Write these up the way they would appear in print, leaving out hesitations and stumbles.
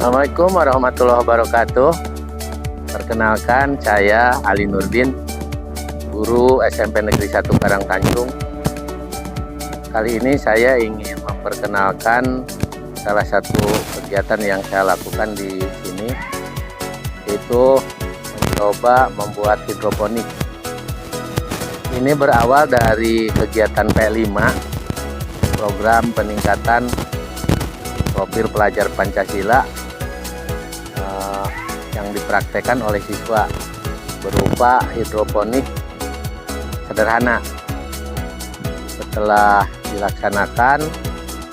Assalamualaikum warahmatullahi wabarakatuh. Perkenalkan, saya Ali Nurdin, guru SMP Negeri 1 Karangtanjung. Kali ini saya ingin memperkenalkan salah satu kegiatan yang saya lakukan di sini, yaitu mencoba membuat hidroponik. Ini berawal dari kegiatan P5, program peningkatan profil pelajar Pancasila yang dipraktekkan oleh siswa berupa hidroponik sederhana. Setelah dilaksanakan,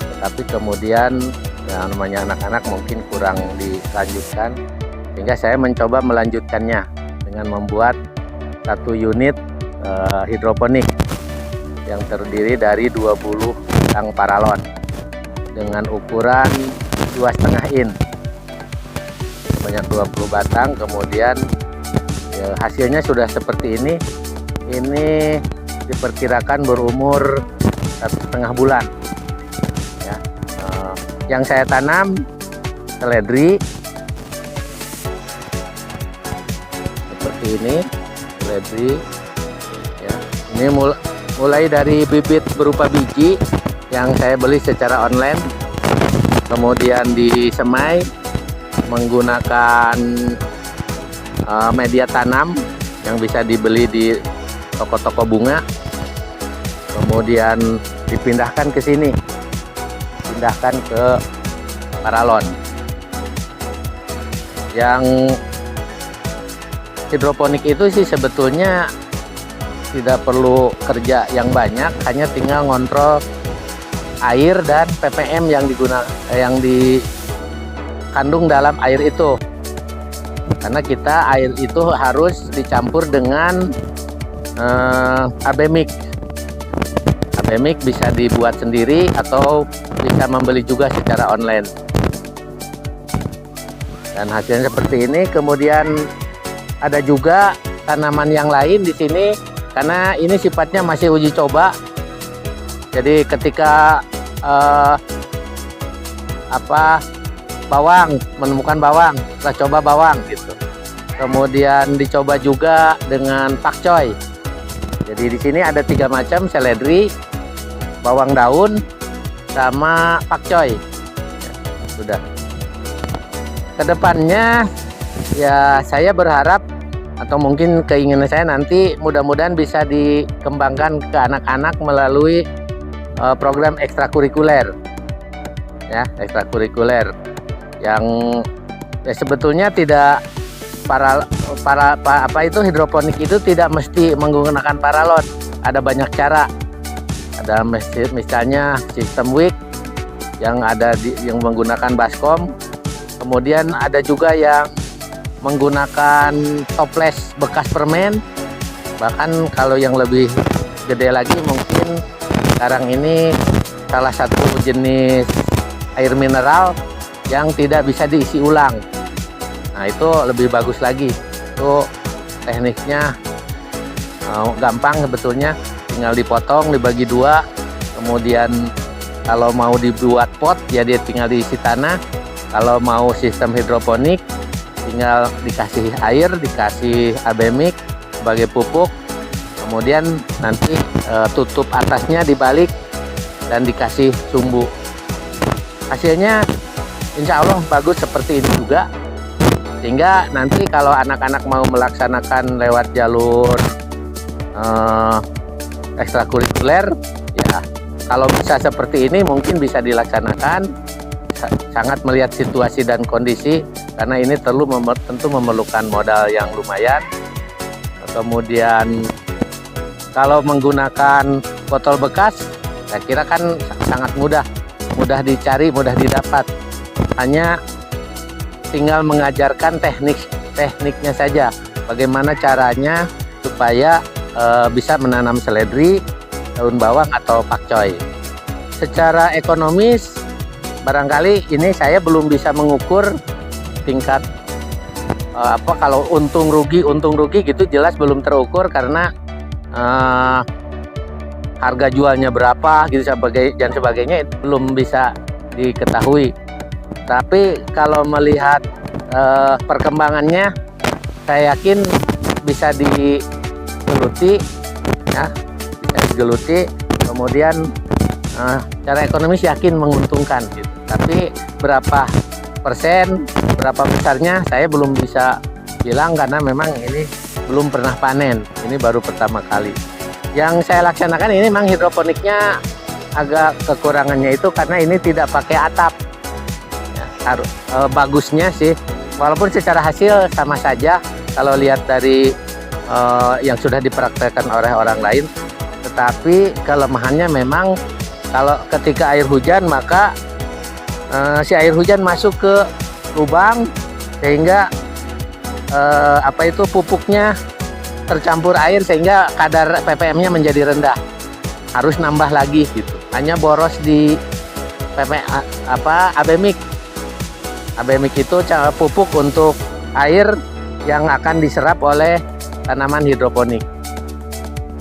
tetapi kemudian yang namanya anak-anak mungkin kurang dilanjutkan, sehingga saya mencoba melanjutkannya dengan membuat satu unit hidroponik yang terdiri dari 20 batang paralon dengan ukuran 2,5 in, banyak 20 batang. Kemudian ya, hasilnya sudah seperti ini. Ini diperkirakan berumur 1,5 bulan ya. Yang saya tanam seledri seperti ini, seledri ya. Ini mulai dari bibit berupa biji yang saya beli secara online, kemudian disemai menggunakan media tanam yang bisa dibeli di toko-toko bunga, kemudian dipindahkan ke sini, pindahkan ke paralon. Yang hidroponik itu sih sebetulnya tidak perlu kerja yang banyak, hanya tinggal ngontrol air dan ppm yang dikandung dalam air itu. Karena kita air itu harus dicampur dengan AB mix. AB mix bisa dibuat sendiri atau bisa membeli juga secara online. Dan hasilnya seperti ini. Kemudian ada juga tanaman yang lain di sini, karena ini sifatnya masih uji coba. Jadi ketika bawang, menemukan bawang, kita coba bawang gitu. Kemudian dicoba juga dengan pakcoy. Jadi di sini ada 3 macam: seledri, bawang daun, sama pakcoy. Ya, sudah. Kedepannya ya saya berharap, atau mungkin keinginan saya nanti mudah-mudahan bisa dikembangkan ke anak-anak melalui program ekstrakurikuler ya, ekstrakurikuler yang ya sebetulnya tidak hidroponik itu tidak mesti menggunakan paralon. Ada banyak cara. Ada misalnya sistem wick yang yang menggunakan baskom, kemudian ada juga yang menggunakan toples bekas permen. Bahkan kalau yang lebih gede lagi, mungkin sekarang ini salah satu jenis air mineral yang tidak bisa diisi ulang. Nah, itu lebih bagus lagi. Itu tekniknya gampang sebetulnya, tinggal dipotong, dibagi 2. Kemudian kalau mau dibuat pot ya dia tinggal diisi tanah. Kalau mau sistem hidroponik tinggal dikasih air, dikasih AB mix sebagai pupuk, kemudian nanti tutup atasnya dibalik dan dikasih sumbu. Hasilnya insya Allah bagus seperti ini juga, sehingga nanti kalau anak-anak mau melaksanakan lewat jalur ekstrakurikuler ya, kalau bisa seperti ini mungkin bisa dilaksanakan. Sangat melihat situasi dan kondisi, karena ini tentu memerlukan modal yang lumayan. Kemudian kalau menggunakan botol bekas, saya kira kan sangat mudah dicari, mudah didapat. Hanya tinggal mengajarkan tekniknya saja, bagaimana caranya supaya bisa menanam seledri, daun bawang atau pakcoy. Secara ekonomis barangkali ini saya belum bisa mengukur tingkat kalau untung rugi gitu, jelas belum terukur karena harga jualnya berapa gitu dan sebagainya itu belum bisa diketahui. Tapi kalau melihat perkembangannya, saya yakin bisa digeluti, ya, bisa digeluti. Kemudian secara ekonomis yakin menguntungkan gitu. Tapi berapa persen, berapa besarnya saya belum bisa bilang karena memang ini belum pernah panen. Ini baru pertama kali. Yang saya laksanakan ini memang hidroponiknya agak kekurangannya itu karena ini tidak pakai atap. Ya, bagusnya sih, walaupun secara hasil sama saja kalau lihat dari yang sudah dipraktekkan oleh orang lain. Tetapi kelemahannya memang kalau ketika air hujan maka si air hujan masuk ke lubang sehingga pupuknya tercampur air sehingga kadar ppm-nya menjadi rendah. Harus nambah lagi gitu. Hanya boros di abemik. Abemik itu pupuk untuk air yang akan diserap oleh tanaman hidroponik.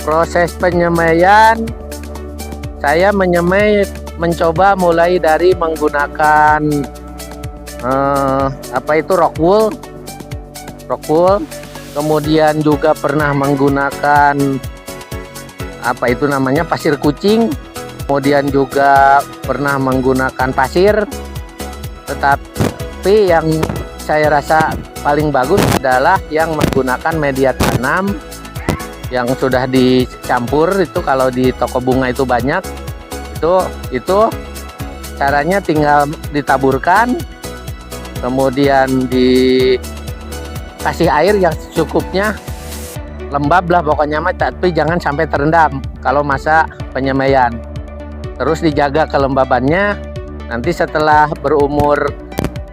Proses penyemaian, saya mencoba mulai dari menggunakan rock wool, kemudian juga pernah menggunakan pasir kucing, kemudian juga pernah menggunakan pasir. Tetapi yang saya rasa paling bagus adalah yang menggunakan media tanam yang sudah dicampur. Itu kalau di toko bunga itu banyak. Itu caranya tinggal ditaburkan, kemudian dikasih air yang secukupnya, lembab lah pokoknya mah, tapi jangan sampai terendam kalau masa penyemaian. Terus dijaga kelembabannya. Nanti setelah berumur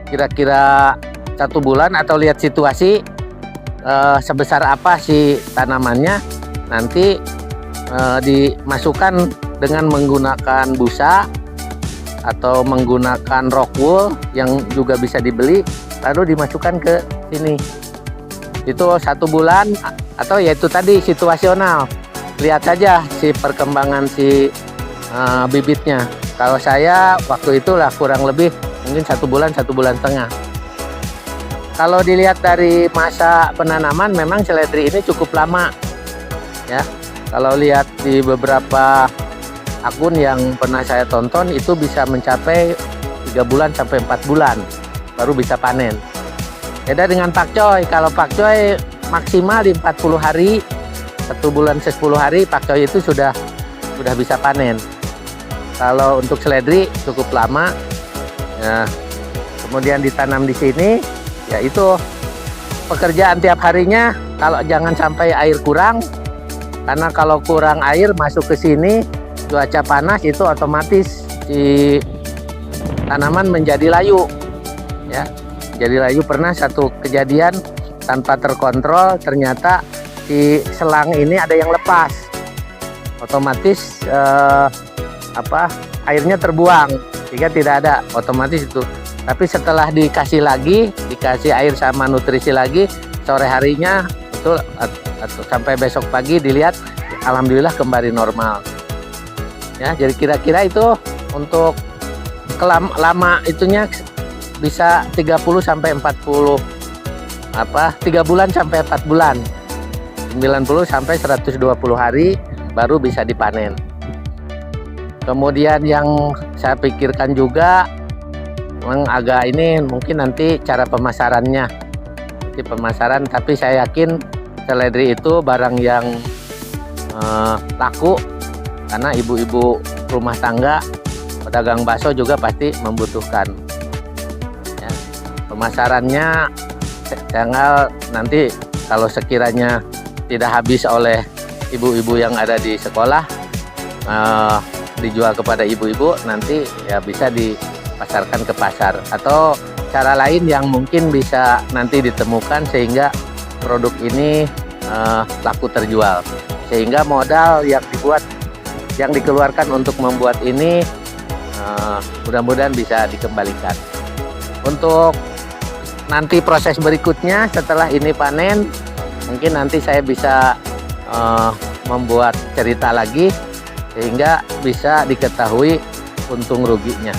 kira-kira 1 bulan atau lihat situasi sebesar apa si tanamannya, nanti dimasukkan dengan menggunakan busa atau menggunakan rock wool yang juga bisa dibeli, lalu dimasukkan ke sini. Itu 1 bulan atau yaitu tadi situasional. Lihat saja si perkembangan si bibitnya. Kalau saya waktu itulah kurang lebih mungkin 1 bulan, 1 bulan setengah. Kalau dilihat dari masa penanaman memang seledri ini cukup lama, ya. Kalau lihat di beberapa akun yang pernah saya tonton itu bisa mencapai 3 bulan sampai 4 bulan baru bisa panen. Beda dengan pakcoy. Kalau pakcoy maksimal di 40 hari, 1 bulan 10 hari pakcoy itu sudah bisa panen. Kalau untuk seledri cukup lama. Ya, kemudian ditanam di sini, ya itu pekerjaan tiap harinya. Kalau jangan sampai air kurang, karena kalau kurang air masuk ke sini, cuaca panas itu otomatis si tanaman menjadi layu, ya. Jadi layu. Pernah satu kejadian tanpa terkontrol, ternyata si selang ini ada yang lepas, otomatis airnya terbuang, sehingga tidak ada otomatis itu. Tapi setelah dikasih air sama nutrisi lagi, sore harinya itu atau sampai besok pagi dilihat, alhamdulillah kembali normal. Ya, jadi kira-kira itu untuk lama itunya bisa 30 sampai 40 3 bulan sampai 4 bulan. 90 sampai 120 hari baru bisa dipanen. Kemudian yang saya pikirkan juga memang agak ini mungkin nanti cara pemasarannya. Pemasaran, tapi saya yakin seledri itu barang yang laku karena ibu-ibu rumah tangga, pedagang bakso juga pasti membutuhkan. Ya, pemasarannya tinggal nanti kalau sekiranya tidak habis oleh ibu-ibu yang ada di sekolah, dijual kepada ibu-ibu, nanti ya bisa dipasarkan ke pasar atau cara lain yang mungkin bisa nanti ditemukan sehingga produk ini laku terjual, sehingga modal yang dikeluarkan untuk membuat ini mudah-mudahan bisa dikembalikan. Untuk nanti proses berikutnya setelah ini panen, mungkin nanti saya bisa membuat cerita lagi sehingga bisa diketahui untung ruginya.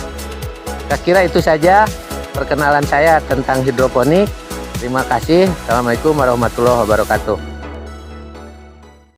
Saya kira itu saja. perkenalan saya tentang hidroponik. Terima kasih. Assalamualaikum warahmatullahi wabarakatuh.